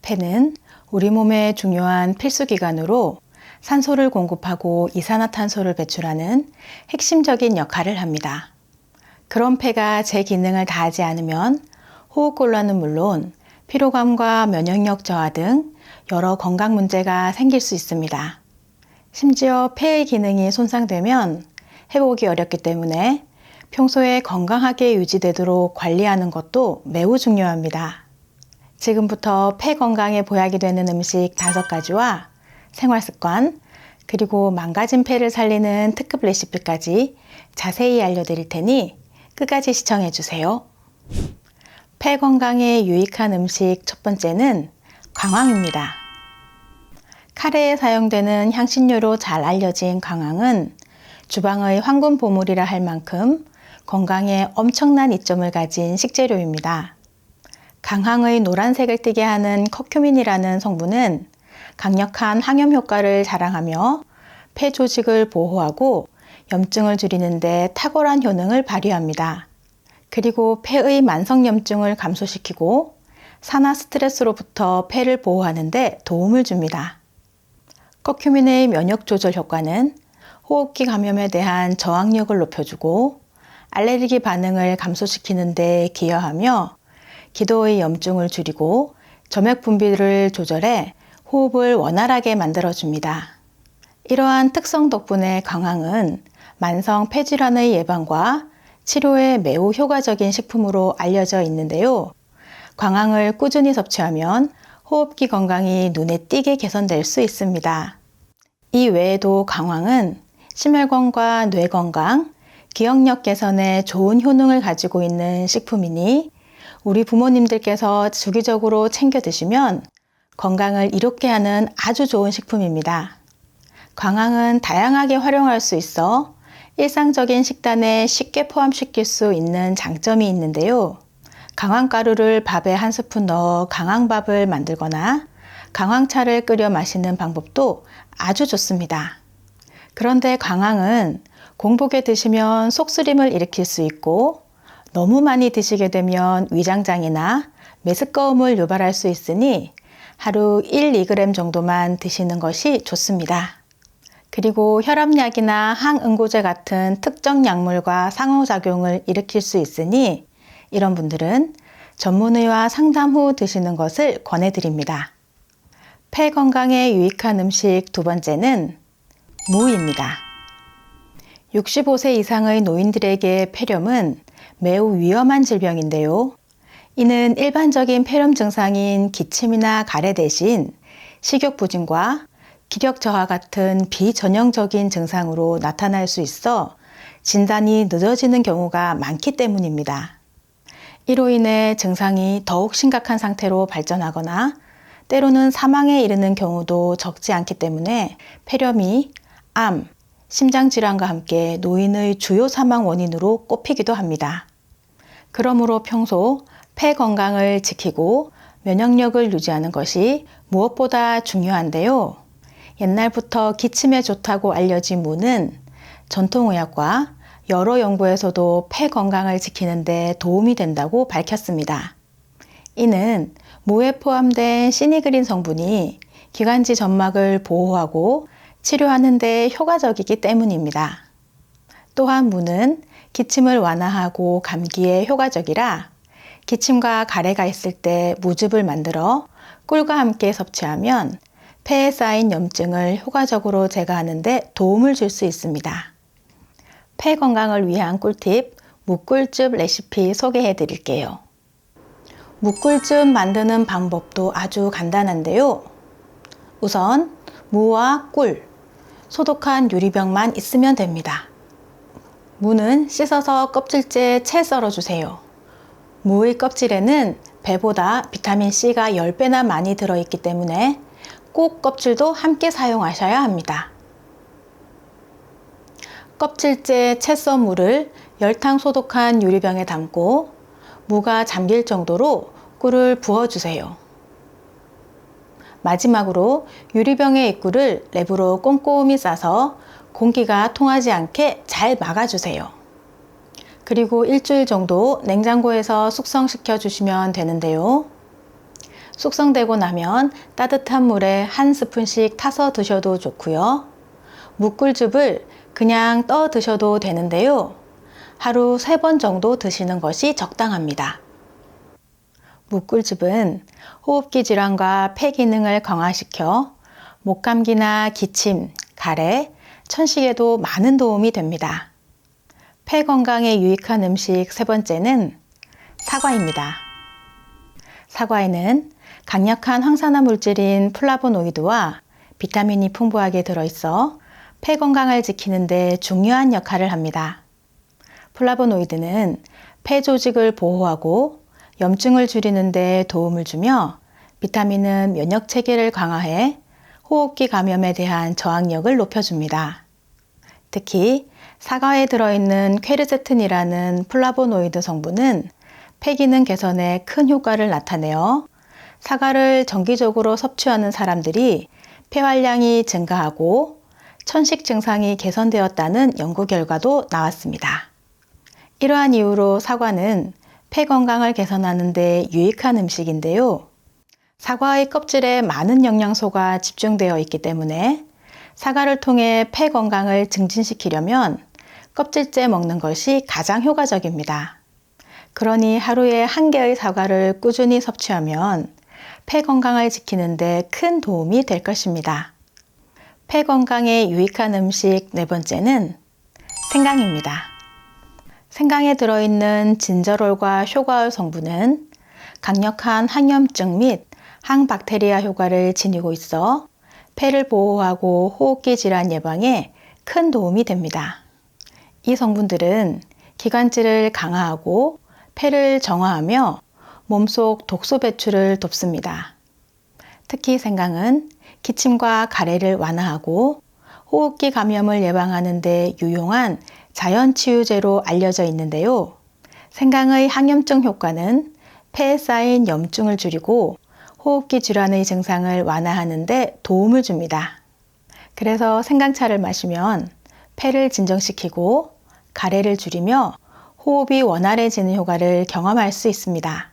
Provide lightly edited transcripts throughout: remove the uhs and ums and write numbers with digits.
폐는 우리 몸의 중요한 필수기관으로 산소를 공급하고 이산화탄소를 배출하는 핵심적인 역할을 합니다. 그런 폐가 제 기능을 다하지 않으면 호흡곤란은 물론 피로감과 면역력 저하 등 여러 건강 문제가 생길 수 있습니다. 심지어 폐의 기능이 손상되면 회복이 어렵기 때문에 평소에 건강하게 유지되도록 관리하는 것도 매우 중요합니다. 지금부터 폐 건강에 보약이 되는 음식 5가지와 생활습관, 그리고 망가진 폐를 살리는 특급 레시피까지 자세히 알려드릴 테니 끝까지 시청해주세요. 폐 건강에 유익한 음식 첫 번째는 강황입니다. 카레에 사용되는 향신료로 잘 알려진 강황은 주방의 황금 보물이라 할 만큼 건강에 엄청난 이점을 가진 식재료입니다. 강황의 노란색을 띠게 하는 커큐민이라는 성분은 강력한 항염 효과를 자랑하며 폐 조직을 보호하고 염증을 줄이는 데 탁월한 효능을 발휘합니다. 그리고 폐의 만성염증을 감소시키고 산화 스트레스로부터 폐를 보호하는 데 도움을 줍니다. 커큐민의 면역 조절 효과는 호흡기 감염에 대한 저항력을 높여주고 알레르기 반응을 감소시키는 데 기여하며 기도의 염증을 줄이고 점액 분비를 조절해 호흡을 원활하게 만들어줍니다. 이러한 특성 덕분에 강황은 만성 폐질환의 예방과 치료에 매우 효과적인 식품으로 알려져 있는데요. 강황을 꾸준히 섭취하면 호흡기 건강이 눈에 띄게 개선될 수 있습니다. 이 외에도 강황은 심혈관과 뇌 건강, 기억력 개선에 좋은 효능을 가지고 있는 식품이니 우리 부모님들께서 주기적으로 챙겨 드시면 건강을 이롭게 하는 아주 좋은 식품입니다. 강황은 다양하게 활용할 수 있어 일상적인 식단에 쉽게 포함시킬 수 있는 장점이 있는데요. 강황가루를 밥에 한 스푼 넣어 강황밥을 만들거나 강황차를 끓여 마시는 방법도 아주 좋습니다. 그런데 강황은 공복에 드시면 속쓰림을 일으킬 수 있고 너무 많이 드시게 되면 위장장애나 메스꺼움을 유발할 수 있으니 하루 1-2g 정도만 드시는 것이 좋습니다. 그리고 혈압약이나 항응고제 같은 특정 약물과 상호작용을 일으킬 수 있으니 이런 분들은 전문의와 상담 후 드시는 것을 권해드립니다. 폐 건강에 유익한 음식 두 번째는 무입니다. 65세 이상의 노인들에게 폐렴은 매우 위험한 질병인데요. 이는 일반적인 폐렴 증상인 기침이나 가래 대신 식욕부진과 기력 저하 같은 비전형적인 증상으로 나타날 수 있어 진단이 늦어지는 경우가 많기 때문입니다. 이로 인해 증상이 더욱 심각한 상태로 발전하거나 때로는 사망에 이르는 경우도 적지 않기 때문에 폐렴이 암, 심장질환과 함께 노인의 주요 사망 원인으로 꼽히기도 합니다. 그러므로 평소 폐 건강을 지키고 면역력을 유지하는 것이 무엇보다 중요한데요. 옛날부터 기침에 좋다고 알려진 무는 전통의학과 여러 연구에서도 폐 건강을 지키는 데 도움이 된다고 밝혔습니다. 이는 무에 포함된 시니그린 성분이 기관지 점막을 보호하고 치료하는 데 효과적이기 때문입니다. 또한 무는 기침을 완화하고 감기에 효과적이라 기침과 가래가 있을 때 무즙을 만들어 꿀과 함께 섭취하면 폐에 쌓인 염증을 효과적으로 제거하는 데 도움을 줄 수 있습니다. 폐 건강을 위한 꿀팁 무꿀즙 레시피 소개해 드릴게요. 무꿀즙 만드는 방법도 아주 간단한데요. 우선 무와 꿀, 소독한 유리병만 있으면 됩니다. 무는 씻어서 껍질째 채 썰어주세요. 무의 껍질에는 배보다 비타민C가 10배나 많이 들어있기 때문에 꼭 껍질도 함께 사용하셔야 합니다. 껍질째 채 썬 무를 열탕 소독한 유리병에 담고 무가 잠길 정도로 꿀을 부어주세요. 마지막으로 유리병의 입구를 랩으로 꼼꼼히 싸서 공기가 통하지 않게 잘 막아주세요. 그리고 일주일 정도 냉장고에서 숙성시켜 주시면 되는데요. 숙성되고 나면 따뜻한 물에 한 스푼씩 타서 드셔도 좋고요. 묵꿀즙을 그냥 떠 드셔도 되는데요. 하루 3번 정도 드시는 것이 적당합니다. 묵꿀즙은 호흡기 질환과 폐 기능을 강화시켜 목감기나 기침, 가래, 천식에도 많은 도움이 됩니다. 폐 건강에 유익한 음식 3번째는 사과입니다. 사과에는 강력한 항산화 물질인 플라보노이드와 비타민이 풍부하게 들어있어 폐 건강을 지키는 데 중요한 역할을 합니다. 플라보노이드는 폐 조직을 보호하고 염증을 줄이는 데 도움을 주며 비타민은 면역 체계를 강화해 호흡기 감염에 대한 저항력을 높여줍니다. 특히 사과에 들어있는 퀘르세틴이라는 플라보노이드 성분은 폐 기능 개선에 큰 효과를 나타내어 사과를 정기적으로 섭취하는 사람들이 폐활량이 증가하고 천식 증상이 개선되었다는 연구 결과도 나왔습니다. 이러한 이유로 사과는 폐 건강을 개선하는 데 유익한 음식인데요. 사과의 껍질에 많은 영양소가 집중되어 있기 때문에 사과를 통해 폐 건강을 증진시키려면 껍질째 먹는 것이 가장 효과적입니다. 그러니 하루에 1개의 사과를 꾸준히 섭취하면 폐 건강을 지키는 데 큰 도움이 될 것입니다. 폐 건강에 유익한 음식 4번째는 생강입니다. 생강에 들어있는 진저롤과 쇼가올 성분은 강력한 항염증 및 항박테리아 효과를 지니고 있어 폐를 보호하고 호흡기 질환 예방에 큰 도움이 됩니다. 이 성분들은 기관지를 강화하고 폐를 정화하며 몸속 독소 배출을 돕습니다. 특히 생강은 기침과 가래를 완화하고 호흡기 감염을 예방하는 데 유용한 자연치유제로 알려져 있는데요. 생강의 항염증 효과는 폐에 쌓인 염증을 줄이고 호흡기 질환의 증상을 완화하는 데 도움을 줍니다. 그래서 생강차를 마시면 폐를 진정시키고 가래를 줄이며 호흡이 원활해지는 효과를 경험할 수 있습니다.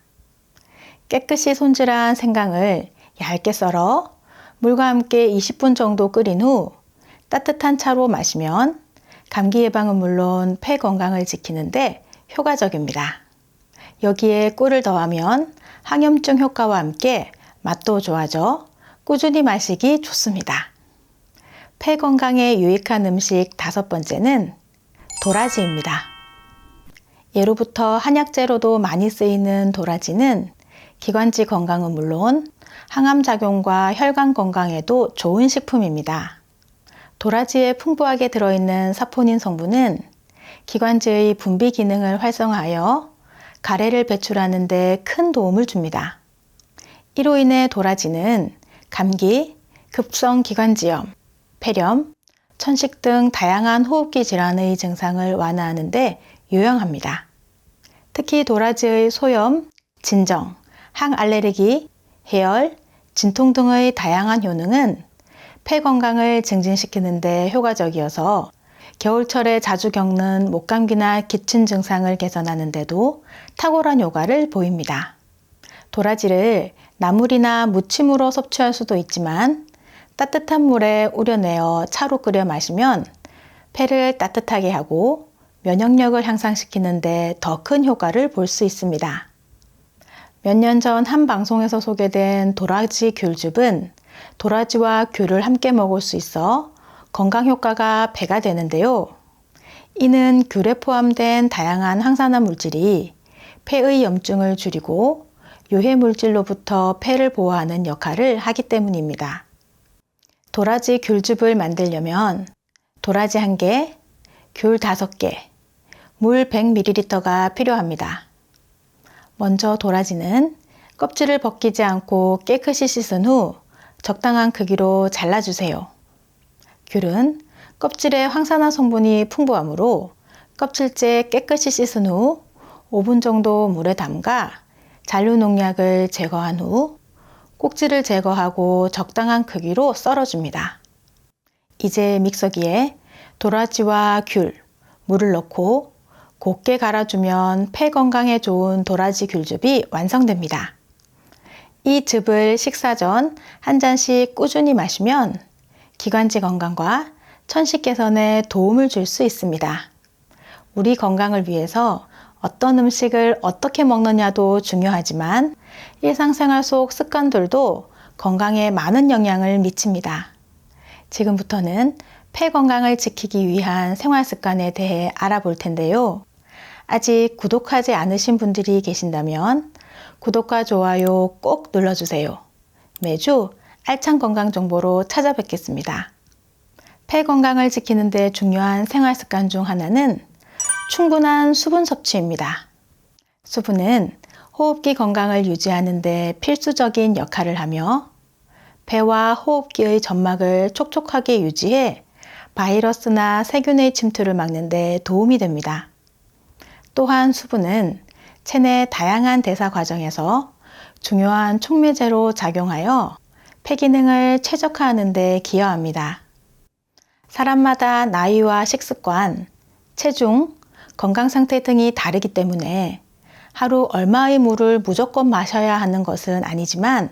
깨끗이 손질한 생강을 얇게 썰어 물과 함께 20분 정도 끓인 후 따뜻한 차로 마시면 감기 예방은 물론 폐 건강을 지키는데 효과적입니다. 여기에 꿀을 더하면 항염증 효과와 함께 맛도 좋아져 꾸준히 마시기 좋습니다. 폐 건강에 유익한 음식 5번째는 도라지입니다. 예로부터 한약재로도 많이 쓰이는 도라지는 기관지 건강은 물론 항암 작용과 혈관 건강에도 좋은 식품입니다. 도라지에 풍부하게 들어있는 사포닌 성분은 기관지의 분비 기능을 활성화하여 가래를 배출하는 데 큰 도움을 줍니다. 이로 인해 도라지는 감기, 급성 기관지염, 폐렴, 천식 등 다양한 호흡기 질환의 증상을 완화하는 데 유용합니다. 특히 도라지의 소염, 진정, 항알레르기, 해열, 진통 등의 다양한 효능은 폐 건강을 증진시키는 데 효과적이어서 겨울철에 자주 겪는 목감기나 기침 증상을 개선하는 데도 탁월한 효과를 보입니다. 도라지를 나물이나 무침으로 섭취할 수도 있지만 따뜻한 물에 우려내어 차로 끓여 마시면 폐를 따뜻하게 하고 면역력을 향상시키는 데 더 큰 효과를 볼 수 있습니다. 몇 년 전 한 방송에서 소개된 도라지 귤즙은 도라지와 귤을 함께 먹을 수 있어 건강 효과가 배가 되는데요. 이는 귤에 포함된 다양한 항산화 물질이 폐의 염증을 줄이고 유해 물질로부터 폐를 보호하는 역할을 하기 때문입니다. 도라지 귤즙을 만들려면 도라지 1개, 귤 5개, 물 100ml가 필요합니다. 먼저 도라지는 껍질을 벗기지 않고 깨끗이 씻은 후 적당한 크기로 잘라주세요. 귤은 껍질에 항산화 성분이 풍부하므로 껍질째 깨끗이 씻은 후 5분 정도 물에 담가 잔류 농약을 제거한 후 꼭지를 제거하고 적당한 크기로 썰어줍니다. 이제 믹서기에 도라지와 귤, 물을 넣고 곱게 갈아주면 폐 건강에 좋은 도라지 귤즙이 완성됩니다. 이 즙을 식사 전 한 잔씩 꾸준히 마시면 기관지 건강과 천식 개선에 도움을 줄 수 있습니다. 우리 건강을 위해서 어떤 음식을 어떻게 먹느냐도 중요하지만 일상생활 속 습관들도 건강에 많은 영향을 미칩니다. 지금부터는 폐 건강을 지키기 위한 생활 습관에 대해 알아볼 텐데요. 아직 구독하지 않으신 분들이 계신다면 구독과 좋아요 꼭 눌러주세요. 매주 알찬 건강 정보로 찾아뵙겠습니다. 폐 건강을 지키는 데 중요한 생활 습관 중 하나는 충분한 수분 섭취입니다. 수분은 호흡기 건강을 유지하는 데 필수적인 역할을 하며 폐와 호흡기의 점막을 촉촉하게 유지해 바이러스나 세균의 침투를 막는 데 도움이 됩니다. 또한 수분은 체내 다양한 대사 과정에서 중요한 촉매제로 작용하여 폐 기능을 최적화하는 데 기여합니다. 사람마다 나이와 식습관, 체중, 건강 상태 등이 다르기 때문에 하루 얼마의 물을 무조건 마셔야 하는 것은 아니지만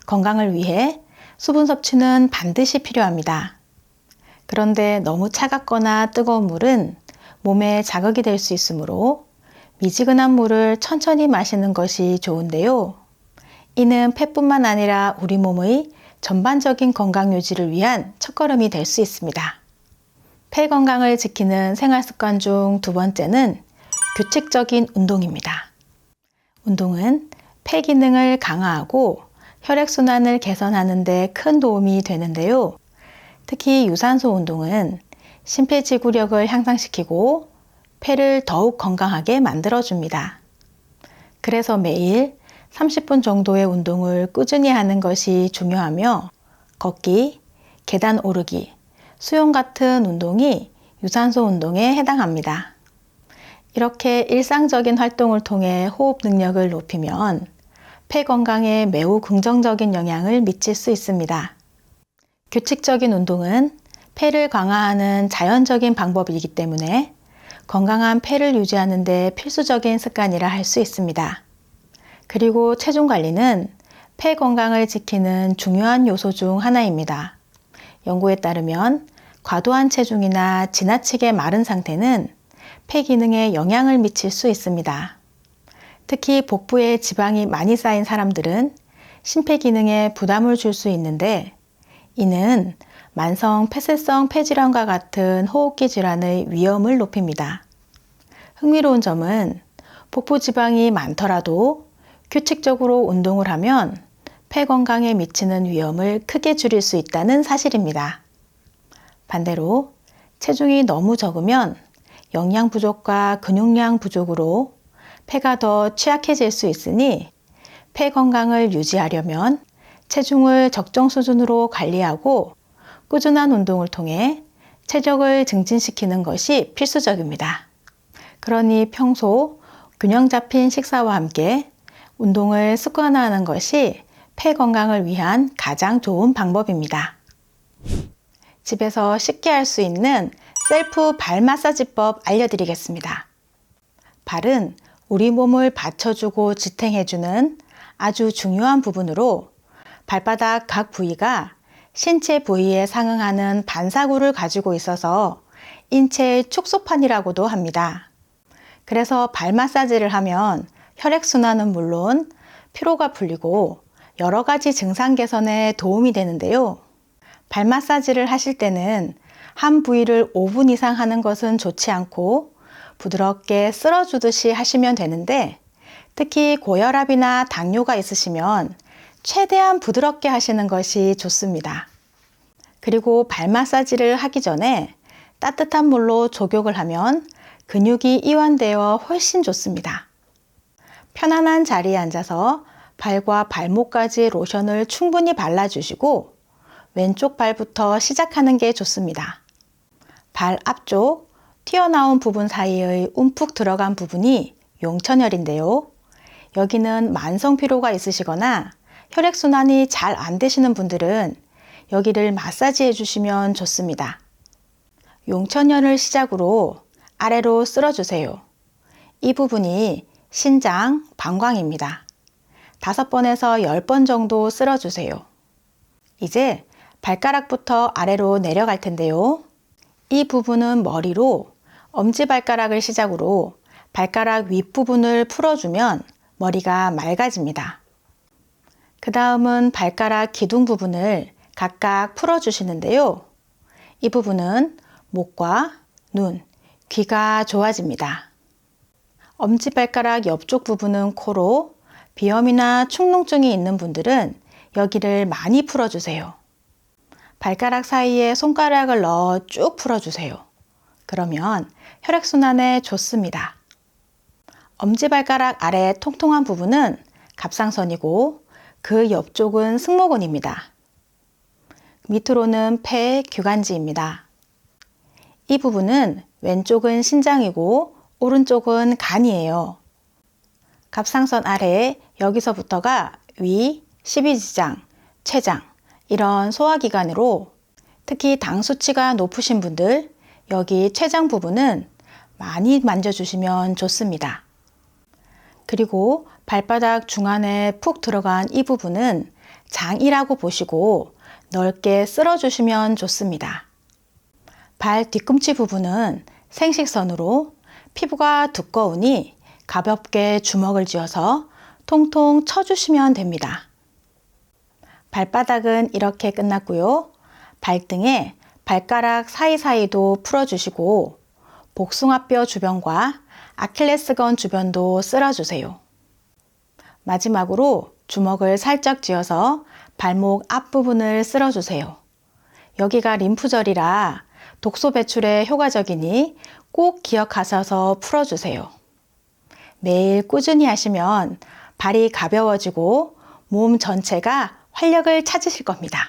건강을 위해 수분 섭취는 반드시 필요합니다. 그런데 너무 차갑거나 뜨거운 물은 몸에 자극이 될 수 있으므로 미지근한 물을 천천히 마시는 것이 좋은데요. 이는 폐뿐만 아니라 우리 몸의 전반적인 건강 유지를 위한 첫걸음이 될 수 있습니다. 폐 건강을 지키는 생활 습관 중 두 번째는 규칙적인 운동입니다. 운동은 폐 기능을 강화하고 혈액순환을 개선하는 데 큰 도움이 되는데요. 특히 유산소 운동은 심폐지구력을 향상시키고 폐를 더욱 건강하게 만들어줍니다. 그래서 매일 30분 정도의 운동을 꾸준히 하는 것이 중요하며 걷기, 계단 오르기, 수영 같은 운동이 유산소 운동에 해당합니다. 이렇게 일상적인 활동을 통해 호흡 능력을 높이면 폐 건강에 매우 긍정적인 영향을 미칠 수 있습니다. 규칙적인 운동은 폐를 강화하는 자연적인 방법이기 때문에 건강한 폐를 유지하는 데 필수적인 습관이라 할 수 있습니다. 그리고 체중 관리는 폐 건강을 지키는 중요한 요소 중 하나입니다. 연구에 따르면 과도한 체중이나 지나치게 마른 상태는 폐 기능에 영향을 미칠 수 있습니다. 특히 복부에 지방이 많이 쌓인 사람들은 심폐 기능에 부담을 줄 수 있는데 이는 만성 폐쇄성 폐질환과 같은 호흡기 질환의 위험을 높입니다. 흥미로운 점은 복부 지방이 많더라도 규칙적으로 운동을 하면 폐 건강에 미치는 위험을 크게 줄일 수 있다는 사실입니다. 반대로 체중이 너무 적으면 영양 부족과 근육량 부족으로 폐가 더 취약해질 수 있으니 폐 건강을 유지하려면 체중을 적정 수준으로 관리하고 꾸준한 운동을 통해 체력을 증진시키는 것이 필수적입니다. 그러니 평소 균형 잡힌 식사와 함께 운동을 습관화하는 것이 폐 건강을 위한 가장 좋은 방법입니다. 집에서 쉽게 할 수 있는 셀프 발 마사지법 알려드리겠습니다. 발은 우리 몸을 받쳐주고 지탱해주는 아주 중요한 부분으로 발바닥 각 부위가 신체 부위에 상응하는 반사구를 가지고 있어서 인체의 축소판이라고도 합니다. 그래서 발 마사지를 하면 혈액순환은 물론 피로가 풀리고 여러 가지 증상 개선에 도움이 되는데요. 발 마사지를 하실 때는 한 부위를 5분 이상 하는 것은 좋지 않고 부드럽게 쓸어주듯이 하시면 되는데 특히 고혈압이나 당뇨가 있으시면 최대한 부드럽게 하시는 것이 좋습니다. 그리고 발 마사지를 하기 전에 따뜻한 물로 족욕을 하면 근육이 이완되어 훨씬 좋습니다. 편안한 자리에 앉아서 발과 발목까지 로션을 충분히 발라주시고 왼쪽 발부터 시작하는 게 좋습니다. 발 앞쪽 튀어나온 부분 사이의 움푹 들어간 부분이 용천혈인데요. 여기는 만성 피로가 있으시거나 혈액순환이 잘 안 되시는 분들은 여기를 마사지해 주시면 좋습니다. 용천혈을 시작으로 아래로 쓸어주세요. 이 부분이 신장, 방광입니다. 5번에서 10번 정도 쓸어주세요. 이제 발가락부터 아래로 내려갈 텐데요. 이 부분은 머리로 엄지발가락을 시작으로 발가락 윗부분을 풀어주면 머리가 맑아집니다. 그 다음은 발가락 기둥 부분을 각각 풀어주시는데요. 이 부분은 목과 눈, 귀가 좋아집니다. 엄지발가락 옆쪽 부분은 코로 비염이나 축농증이 있는 분들은 여기를 많이 풀어주세요. 발가락 사이에 손가락을 넣어 쭉 풀어주세요. 그러면 혈액순환에 좋습니다. 엄지발가락 아래 통통한 부분은 갑상선이고 그 옆쪽은 승모근입니다. 밑으로는 폐, 규관지입니다. 이 부분은 왼쪽은 신장이고 오른쪽은 간이에요. 갑상선 아래 여기서부터가 위, 십이지장, 췌장 이런 소화기관으로 특히 당 수치가 높으신 분들 여기 췌장 부분은 많이 만져주시면 좋습니다. 그리고 발바닥 중안에 푹 들어간 이 부분은 장이라고 보시고 넓게 쓸어주시면 좋습니다. 발 뒤꿈치 부분은 생식선으로 피부가 두꺼우니 가볍게 주먹을 쥐어서 통통 쳐주시면 됩니다. 발바닥은 이렇게 끝났고요. 발등에 발가락 사이사이도 풀어주시고 복숭아뼈 주변과 아킬레스건 주변도 쓸어주세요. 마지막으로 주먹을 살짝 쥐어서 발목 앞부분을 쓸어주세요. 여기가 림프절이라 독소 배출에 효과적이니 꼭 기억하셔서 풀어주세요. 매일 꾸준히 하시면 발이 가벼워지고 몸 전체가 활력을 찾으실 겁니다.